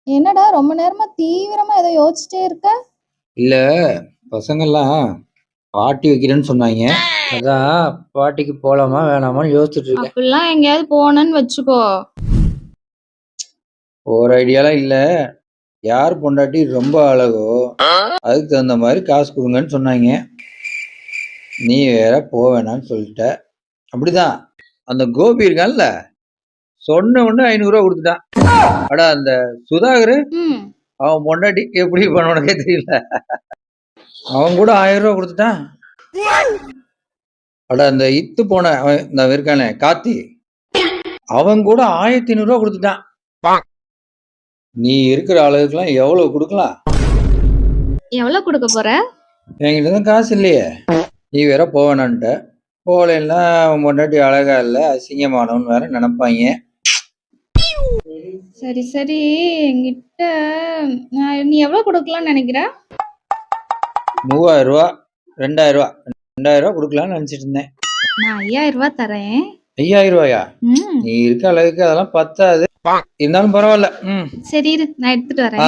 என்னடா ரொம்ப நேரமா தீவிரமா ஏதோ யோசிச்சுட்டே இருக்க? இல்ல, பசங்கெல்லாம் பார்ட்டி வைக்கிறேன்னு சொன்னாங்க. அதான் பார்ட்டிக்கு போலாமா வேணாமான்னு யோசிச்சுட்டு இருக்கேன். அப்படிலாம் எங்கேயாவது போனேன்னு வச்சுக்கோ. ஒரு ஐடியாலாம் இல்ல. யார் பொண்டாட்டி ரொம்ப அழகோ அதுக்கு தகுந்த மாதிரி காசு கொடுங்கன்னு சொன்னாங்க. நீ வேற வேணான்னு சொல்லிட்ட. அப்படிதான் அந்த கோபி இருக்கான்ல, சொன்ன உடனே 500 ரூபா கொடுத்துட்டான். அடா அந்த சுதாகர், ம். அவன் பொண்டாட்டி எப்படி பண்ண தெரியல, அவன் கூட 1000 ரூபா கொடுத்துட்டான். அட அந்த இத்து போன இந்த இருக்கானே கார்த்தி, அவன் கூட 1500 ரூபா கொடுத்துட்டான். நீ இருக்கிற அளவுக்குலாம் எவ்வளவு கொடுக்கலாம்? எவ்வளவு கொடுக்க போற? என்கிட்ட தான் காசு இல்லையே. நீ வேற போவேனான்ட்ட. போகலன்னா அவன் பொண்டாட்டி அழகா இல்லை, அசிங்கமானவன் வேற நினைப்பாங்க. சரி சரி, என்கிட்ட நீ எவ்வளவு கொடுக்கலாம்னு நினைக்கிற? 3000 ரூபா, 2000 ரூபா, 2000 ரூபா கொடுக்கலாம்னு நினைச்சிட்டு இருந்தேன். நான் 5000 ரூபாய் தரேன். 5000 ரூபாயா? நீ இருக்க அளவுக்கு அதெல்லாம் பத்தாது, இருந்தாலும் பரவாயில்ல. சரி இரு, நான் எடுத்துட்டு வரேன்.